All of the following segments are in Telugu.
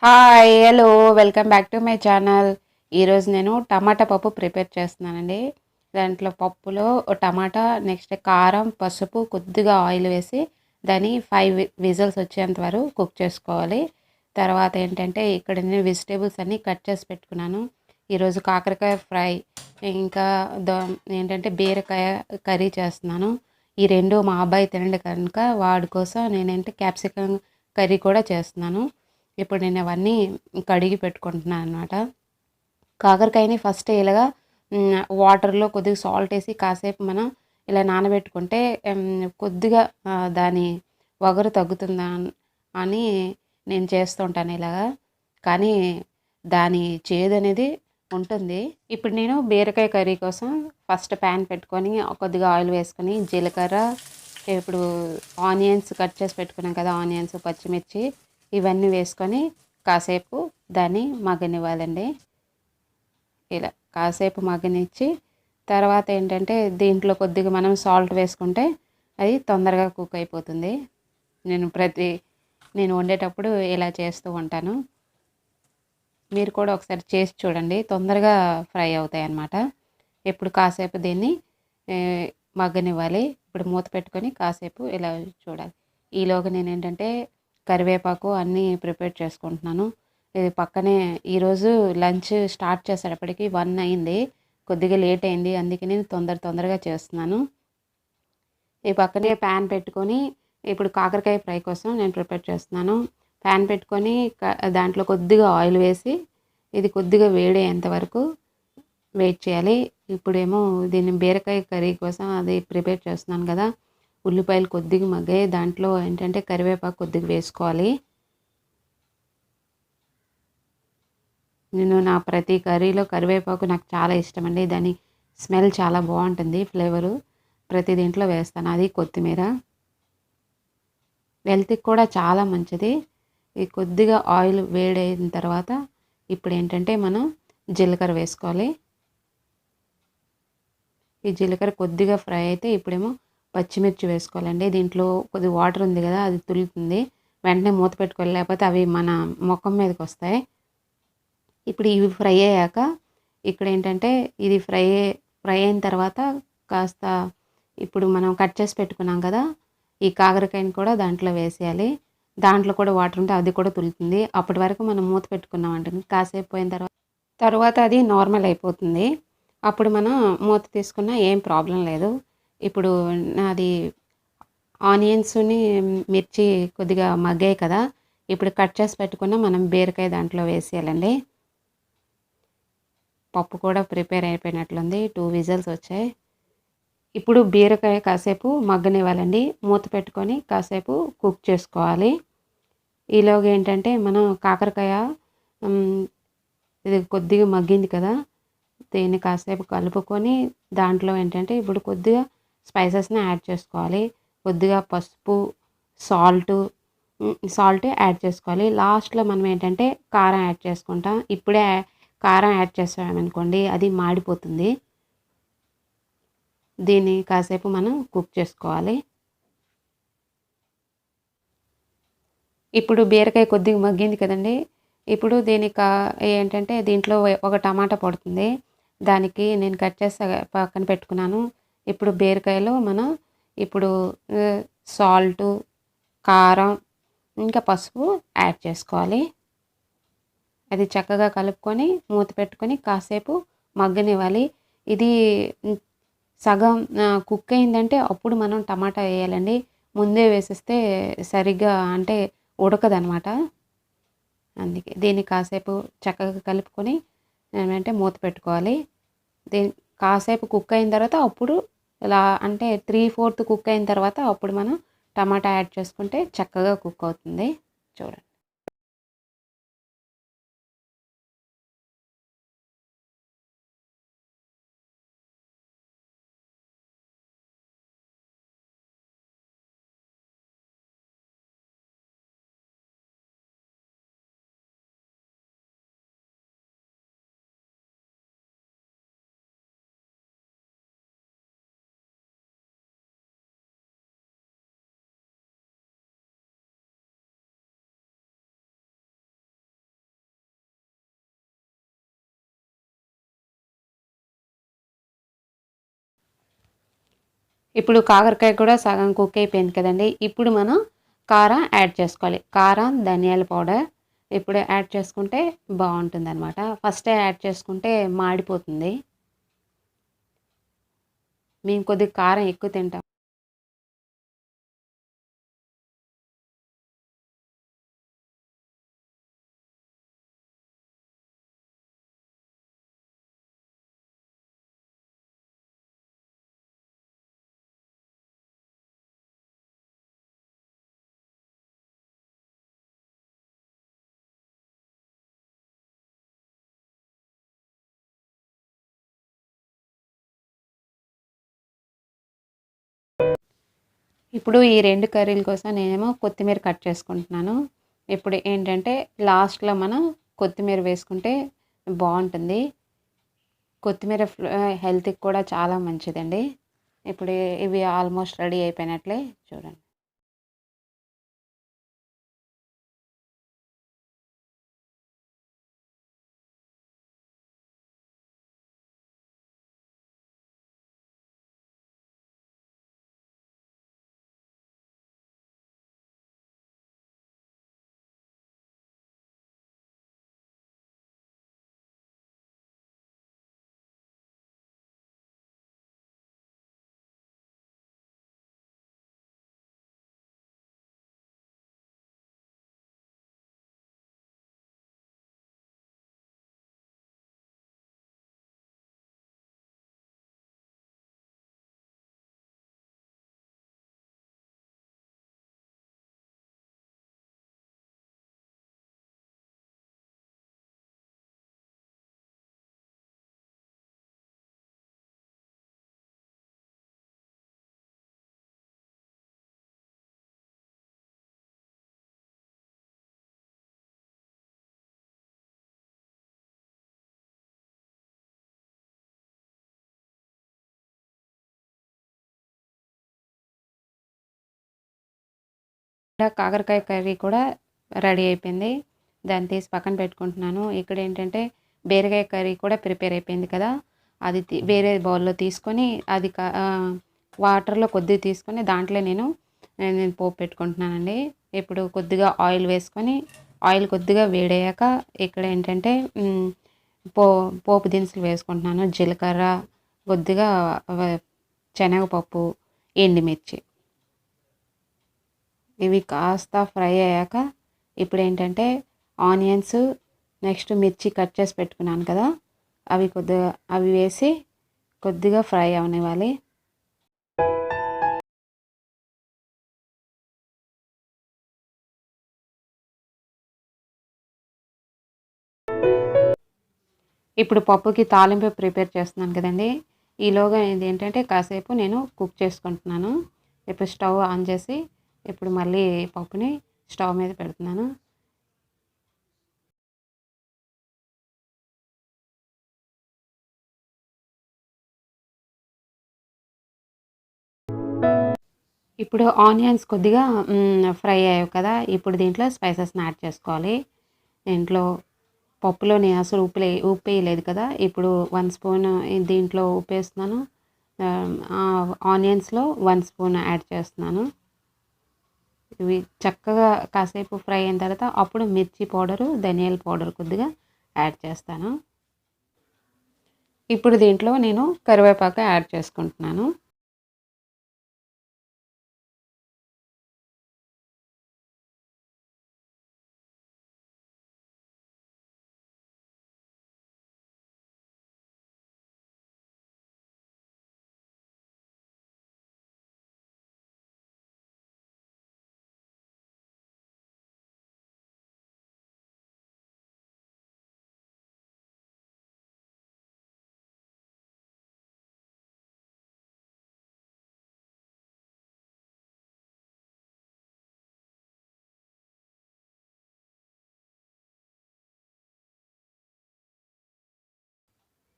Hi hello welcome back to my channel. ఈరోజు నేను టమాటా పప్పు ప్రిపేర్ చేస్తున్నానండి. దాంట్లో పప్పులో టమాటా, నెక్స్ట్ కారం, పసుపు, కొద్దిగా ఆయిల్ వేసి దాన్ని 5 విజిల్స్ వచ్చేంత వరకు కుక్ చేసుకోవాలి. తర్వాత ఏంటంటే ఇక్కడ నేను వెజిటేబుల్స్ అన్నీ కట్ చేసి పెట్టుకున్నాను. ఈరోజు కాకరకాయ ఫ్రై, ఇంకా ఏంటంటే బీరకాయ కర్రీ చేస్తున్నాను. ఈ రెండు మా అబ్బాయి తినండి కనుక వాడి కోసం నేనంటే క్యాప్సికమ్ కర్రీ కూడా చేస్తున్నాను. ఇప్పుడు నేను అవన్నీ కడిగి పెట్టుకుంటున్నాను అనమాట. కాకరకాయని ఫస్ట్ ఇలాగా వాటర్లో కొద్దిగా సాల్ట్ వేసి కాసేపు మనం ఇలా నానబెట్టుకుంటే కొద్దిగా దాని వగరు తగ్గుతుందా అని నేను చేస్తుంటాను ఇలాగా. కానీ దాని చేదు అనేది ఉంటుంది. ఇప్పుడు నేను బీరకాయ కర్రీ కోసం ఫస్ట్ ప్యాన్ పెట్టుకొని కొద్దిగా ఆయిల్ వేసుకొని జీలకర్ర, ఇప్పుడు ఆనియన్స్ కట్ చేసి పెట్టుకున్నాం కదా, ఆనియన్స్, పచ్చిమిర్చి ఇవన్నీ వేసుకొని కాసేపు దాన్ని మగ్గనివ్వాలండి. ఇలా కాసేపు మగ్గనిచ్చి తర్వాత ఏంటంటే దీంట్లో కొద్దిగా మనం సాల్ట్ వేసుకుంటే అది తొందరగా కుక్ అయిపోతుంది. నేను వండేటప్పుడు ఇలా చేస్తూ ఉంటాను. మీరు కూడా ఒకసారి చేసి చూడండి, తొందరగా ఫ్రై అవుతాయి అన్నమాట. ఇప్పుడు కాసేపు దీన్ని మగ్గనివ్వాలి. ఇప్పుడు మూత పెట్టుకొని కాసేపు ఇలా చూడాలి. ఈలోగా నేను ఏంటంటే కరివేపాకు అన్నీ ప్రిపేర్ చేసుకుంటున్నాను. ఇది పక్కనే ఈరోజు లంచ్ స్టార్ట్ చేసేటప్పటికి 1 అయింది. కొద్దిగా లేట్ అయింది, అందుకే నేను తొందరగా చేస్తున్నాను. ఈ పక్కనే ప్యాన్ పెట్టుకొని ఇప్పుడు కాకరకాయ ఫ్రై కోసం నేను ప్రిపేర్ చేస్తున్నాను. ప్యాన్ పెట్టుకొని దాంట్లో కొద్దిగా ఆయిల్ వేసి ఇది కొద్దిగా వేడయ్యేంత వరకు వెయిట్ చేయాలి. ఇప్పుడేమో దీన్ని బీరకాయ కర్రీ కోసం అది ప్రిపేర్ చేస్తున్నాను కదా. ఉల్లిపాయలు కొద్దిగా మగ్గాయి, దాంట్లో ఏంటంటే కరివేపాకు కొద్దిగా వేసుకోవాలి. నేను నా ప్రతి కర్రీలో కరివేపాకు నాకు చాలా ఇష్టం అండి. దాని స్మెల్ చాలా బాగుంటుంది, ఫ్లేవరు. ప్రతి దీంట్లో వేస్తాను. అది కొత్తిమీర హెల్త్కి కూడా చాలా మంచిది. ఈ కొద్దిగా ఆయిల్ వేడైన తర్వాత ఇప్పుడు ఏంటంటే మనం జీలకర్ర వేసుకోవాలి. ఈ జీలకర్ర కొద్దిగా ఫ్రై అయితే ఇప్పుడేమో పచ్చిమిర్చి వేసుకోవాలండి. దీంట్లో కొద్దిగా వాటర్ ఉంది కదా, అది తులుతుంది. వెంటనే మూత పెట్టుకోవాలి, లేకపోతే అవి మన ముఖం మీదకి వస్తాయి. ఇప్పుడు ఇవి ఫ్రై అయ్యాక ఇక్కడ ఏంటంటే ఇది ఫ్రై అయిన తర్వాత కాస్త ఇప్పుడు మనం కట్ చేసి పెట్టుకున్నాం కదా, ఈ కాకరకాయని కూడా దాంట్లో వేసేయాలి. దాంట్లో కూడా వాటర్ ఉంటే అది కూడా తులుతుంది. అప్పటి వరకు మనం మూత పెట్టుకున్నాం అంటే కాసేపు పోయిన తర్వాత అది నార్మల్ అయిపోతుంది. అప్పుడు మనం మూత తీసుకున్నా ఏం ప్రాబ్లం లేదు. ఇప్పుడు నాది ఆనియన్స్ని మిర్చి కొద్దిగా మగ్గాయి కదా, ఇప్పుడు కట్ చేసి పెట్టుకున్న మనం బీరకాయ దాంట్లో వేసేయాలండి. పప్పు కూడా ప్రిపేర్ అయిపోయినట్లుంది. 2 విజిల్స్ వచ్చాయి. ఇప్పుడు బీరకాయ కాసేపు మగ్గనివ్వాలండి. మూత పెట్టుకొని కాసేపు కుక్ చేసుకోవాలి. ఈలోగా ఏంటంటే మనం కాకరకాయ ఇది కొద్దిగా మగ్గింది కదా, దీన్ని కాసేపు కలుపుకొని దాంట్లో ఏంటంటే ఇప్పుడు కొద్దిగా స్పైసెస్ని యాడ్ చేసుకోవాలి. కొద్దిగా పసుపు, సాల్ట్ యాడ్ చేసుకోవాలి. లాస్ట్లో మనం ఏంటంటే కారం యాడ్ చేసుకుంటాం. ఇప్పుడే కారం యాడ్ చేసామనుకోండి అది మాడిపోతుంది. దీన్ని కాసేపు మనం కుక్ చేసుకోవాలి. ఇప్పుడు బీరకాయ కొద్దిగా మగ్గింది కదండి. ఇప్పుడు దీనికి ఏంటంటే దీంట్లో ఒక టమాటా పడుతుంది. దానికి నేను కట్ చేసి పక్కన పెట్టుకున్నాను. ఇప్పుడు బీరకాయలో మనం ఇప్పుడు సాల్టు, కారం, ఇంకా పసుపు యాడ్ చేసుకోవాలి. అది చక్కగా కలుపుకొని మూత పెట్టుకొని కాసేపు మగ్గనివ్వాలి. ఇది సగం కుక్ అయిందంటే అప్పుడు మనం టమాటా వేయాలండి. ముందే వేసేస్తే సరిగ్గా అంటే ఉడకదనమాట. అందుకే దీన్ని కాసేపు చక్కగా కలుపుకొని ఏమంటే మూత పెట్టుకోవాలి. దీన్ని కాసేపు కుక్ అయిన తర్వాత అప్పుడు ఇలా అంటే 3/4 కుక్ అయిన తర్వాత అప్పుడు మనం టమాటా యాడ్ చేసుకుంటే చక్కగా కుక్ అవుతుంది. చూడండి. ఇప్పుడు కాకరకాయ కూడా సగం కుక్ అయిపోయింది కదండి. ఇప్పుడు మనం కారం యాడ్ చేసుకోవాలి. కారం, ధనియాల పౌడర్ ఇప్పుడు యాడ్ చేసుకుంటే బావుంటుందనమాట. ఫస్టే యాడ్ చేసుకుంటే మాడిపోతుంది. మేము కొద్దిగా కారం ఎక్కువ తింటాం. ఇప్పుడు ఈ 2 కర్రీల కోసం నేనేమో కొత్తిమీర కట్ చేసుకుంటున్నాను. ఇప్పుడు ఏంటంటే లాస్ట్‌లో మనం కొత్తిమీర వేసుకుంటే బావుంటుంది. కొత్తిమీర హెల్త్‌కి కూడా చాలా మంచిదండి. ఇప్పుడు ఇవి ఆల్మోస్ట్ రెడీ అయిపోయినట్లే చూడండి. కాకరకాయ కర్రీ కూడా రెడీ అయిపోయింది. దాన్ని తీసి పక్కన పెట్టుకుంటున్నాను. ఇక్కడేంటంటే బీరకాయ కర్రీ కూడా ప్రిపేర్ అయిపోయింది కదా! అది వేరే బౌల్‌లో తీసుకొని అది వాటర్‌లో కొద్దిగా తీసుకొని దాంట్లో నేను పోపు పెట్టుకుంటున్నానండి. ఇప్పుడు కొద్దిగా ఆయిల్ వేసుకొని ఆయిల్ కొద్దిగా వేడయ్యాక ఇక్కడేంటంటే పో పోపు దినుసులు వేసుకుంటున్నాను. జీలకర్ర, కొద్దిగా వ శనగపప్పు, ఎండుమిర్చి. ఇవి కాస్త ఫ్రై అయ్యాక ఇప్పుడేంటంటే ఆనియన్స్, నెక్స్ట్ మిర్చి కట్ చేసి పెట్టుకున్నాను కదా! అవి వేసి కొద్దిగా ఫ్రై అవ్వనివ్వాలి. ఇప్పుడు పప్పుకి తాలింపు ప్రిపేర్ చేస్తున్నాను కదండీ! ఈలోగా ఇదేంటంటే కాసేపు నేను కుక్ చేసుకుంటున్నాను. ఇప్పుడు స్టవ్ ఆన్ చేసి ఇప్పుడు మళ్ళీ పప్పుని స్టవ్ మీద పెడుతున్నాను. ఇప్పుడు ఆనియన్స్ కొద్దిగా ఫ్రై అయ్యాయి కదా! ఇప్పుడు దీంట్లో స్పైసెస్‌ని యాడ్ చేసుకోవాలి. దీంట్లో పప్పులో నేను అసలు ఉప్పేయలేదు కదా! ఇప్పుడు 1 స్పూన్ దీంట్లో ఉప్పేస్తున్నాను. ఆనియన్స్‌లో 1 స్పూన్ యాడ్ చేస్తున్నాను. ఇవి చక్కగా కాసేపు ఫ్రై అయిన తర్వాత అప్పుడు మిర్చి పౌడరు, ధనియాల పౌడర్ కొద్దిగా యాడ్ చేస్తాను. ఇప్పుడు దీంట్లో నేను కరివేపాకు యాడ్ చేసుకుంటున్నాను.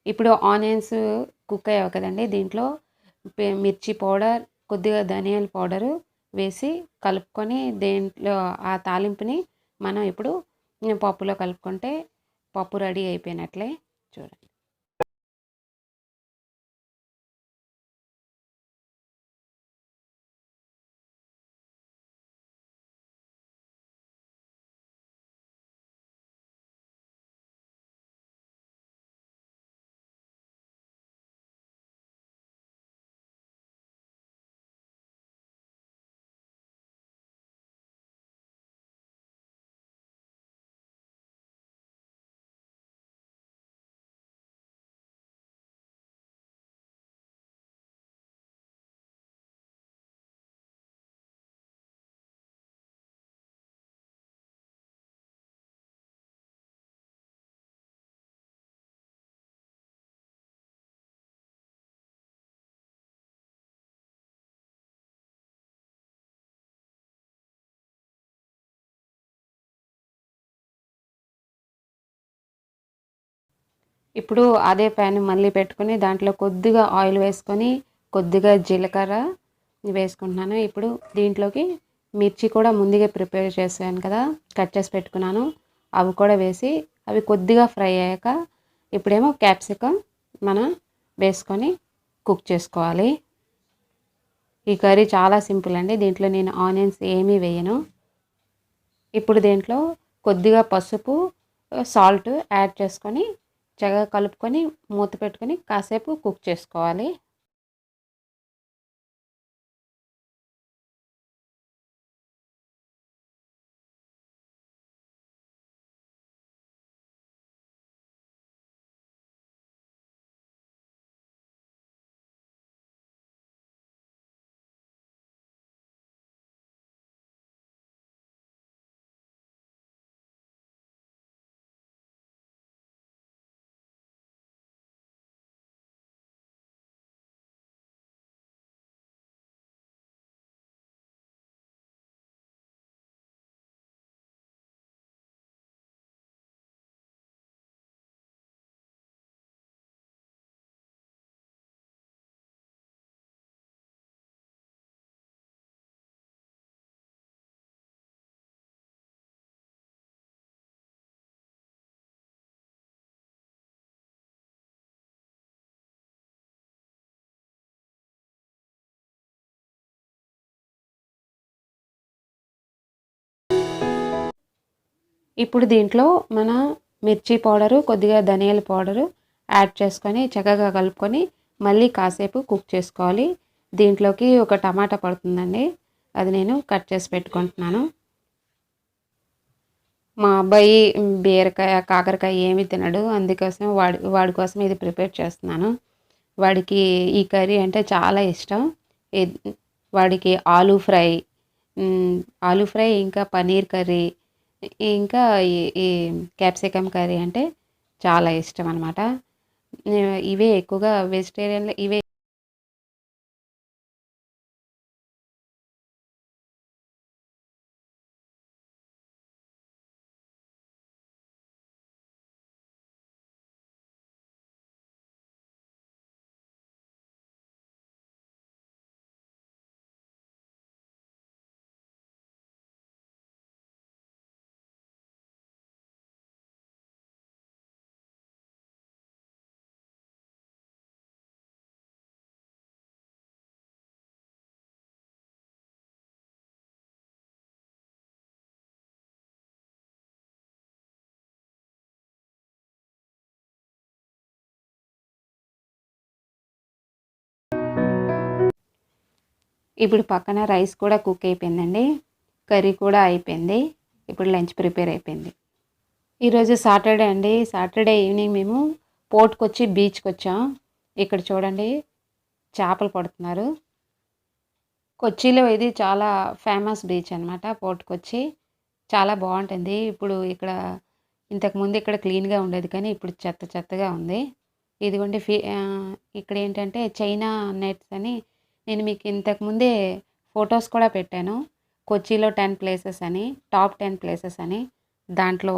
ఇప్పుడు ఆనియన్స్ కుక్ అయ్యావు కదండీ! దీంట్లో మిర్చి పౌడర్, కొద్దిగా ధనియాల పౌడరు వేసి కలుపుకొని దేంట్లో ఆ తాలింపుని మనం ఇప్పుడు పప్పులో కలుపుకుంటే పప్పు రెడీ అయిపోయినట్లే చూడండి. ఇప్పుడు అదే ప్యాన్ మళ్ళీ పెట్టుకొని దాంట్లో కొద్దిగా ఆయిల్ వేసుకొని కొద్దిగా జీలకర్ర వేసుకుంటున్నాను. ఇప్పుడు దీంట్లోకి మిర్చి కూడా ముందుగా ప్రిపేర్ చేశాను కదా, కట్ చేసి పెట్టుకున్నాను, అవి కూడా వేసి అవి కొద్దిగా ఫ్రై అయ్యాక ఇప్పుడేమో క్యాప్సికమ్ మనం వేసుకొని కుక్ చేసుకోవాలి. ఈ కర్రీ చాలా సింపుల్ అండి. దీంట్లో నేను ఆనియన్స్ ఏమీ వేయను. ఇప్పుడు దీంట్లో కొద్దిగా పసుపు, సాల్ట్ యాడ్ చేసుకొని చక్కగా కలుపుకొని మూత పెట్టుకొని కాసేపు కుక్ చేసుకోవాలి. ఇప్పుడు దీంట్లో మన మిర్చి పౌడరు, కొద్దిగా ధనియాల పౌడరు యాడ్ చేసుకొని చక్కగా కలుపుకొని మళ్ళీ కాసేపు కుక్ చేసుకోవాలి. దీంట్లోకి ఒక టమాటా పడుతుందండి, అది నేను కట్ చేసి పెట్టుకుంటున్నాను. మా అబ్బాయి బీరకాయ, కాకరకాయ ఏమీ తినడు. అందుకోసం వాడి కోసం ఇది ప్రిపేర్ చేస్తున్నాను. వాడికి ఈ కర్రీ అంటే చాలా ఇష్టం. వాడికి ఆలూ ఫ్రై, ఆలూ ఫ్రై ఇంకా పన్నీర్ కర్రీ, ఇంకా ఈ క్యాప్సికమ్ కర్రీ అంటే చాలా ఇష్టం అనమాట. ఇవే ఎక్కువగా వెజిటేరియన్లో ఇవే. ఇప్పుడు పక్కన రైస్ కూడా కుక్ అయిపోయిందండి, కర్రీ కూడా అయిపోయింది. ఇప్పుడు లంచ్ ప్రిపేర్ అయిపోయింది. ఈరోజు సాటర్డే అండి. సాటర్డే ఈవినింగ్ మేము పోర్ట్కొచ్చి బీచ్కి వచ్చాం. ఇక్కడ చూడండి చేపలు పడుతున్నారు. కొచ్చిలో ఇది చాలా ఫేమస్ బీచ్ అనమాట. పోర్ట్ కొచ్చి చాలా బాగుంటుంది. ఇప్పుడు ఇక్కడ ఇంతకుముందు ఇక్కడ క్లీన్గా ఉండేది కానీ ఇప్పుడు చెత్త చెత్తగా ఉంది. ఇదిగోండి ఇక్కడ ఏంటంటే చైనా నెట్స్ అని నేను మీకు ఇంతకుముందే ఫొటోస్ కూడా పెట్టాను. కొచ్చిలో 10 ప్లేసెస్ అని, టాప్ 10 ప్లేసెస్ అని. దాంట్లో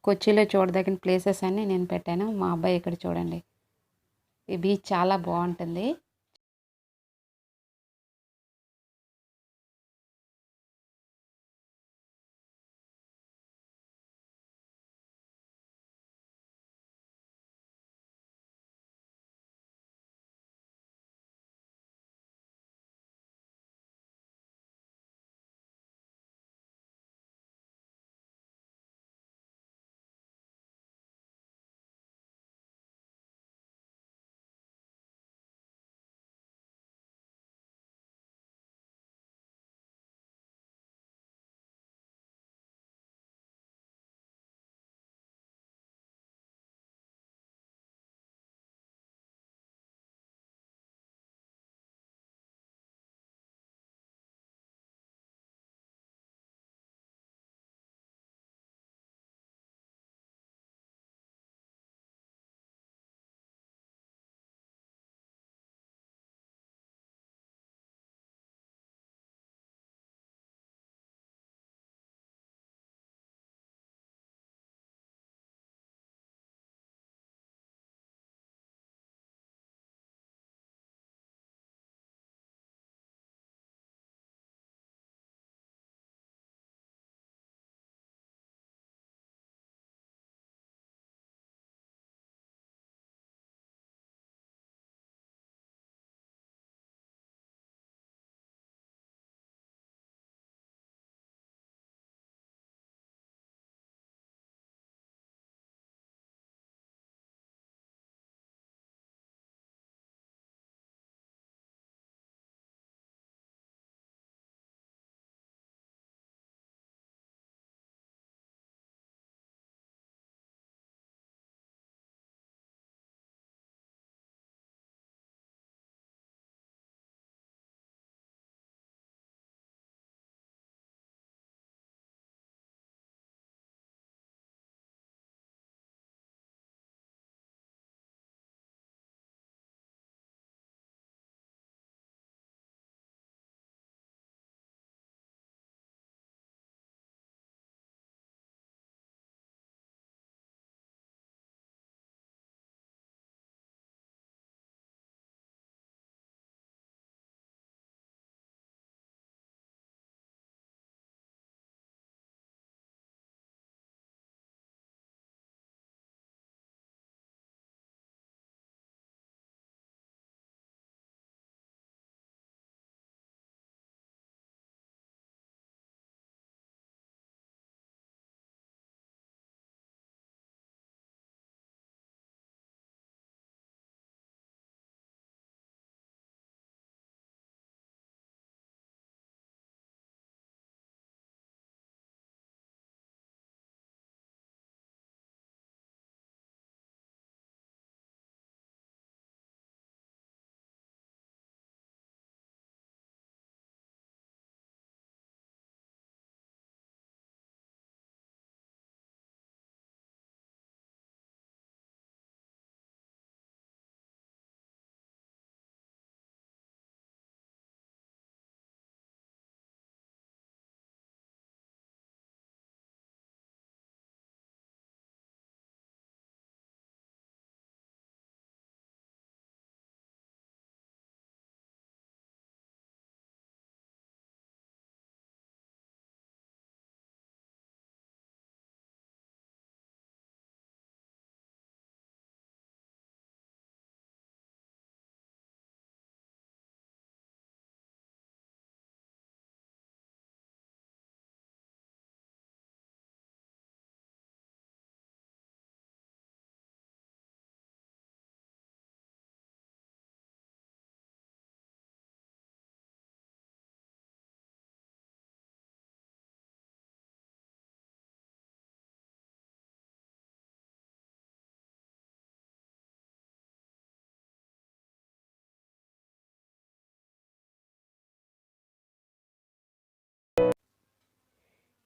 కొచ్చిలో చూడదగిన ప్లేసెస్ అని నేను పెట్టాను. మా అబ్బాయి ఇక్కడ చూడండి, ఈ బీచ్ చాలా బాగుంటుంది.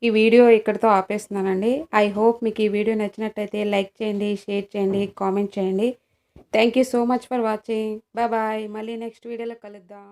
ఈ వీడియో ఇక్కడితో ఆపేస్తున్నానండి. ఐ హోప్ మీకు ఈ వీడియో నచ్చినట్టయితే లైక్ చేయండి, షేర్ చేయండి, కామెంట్ చేయండి. Thank you so much for watching. Bye bye. మళ్ళీ నెక్స్ట్ వీడియోలో కలుద్దాం.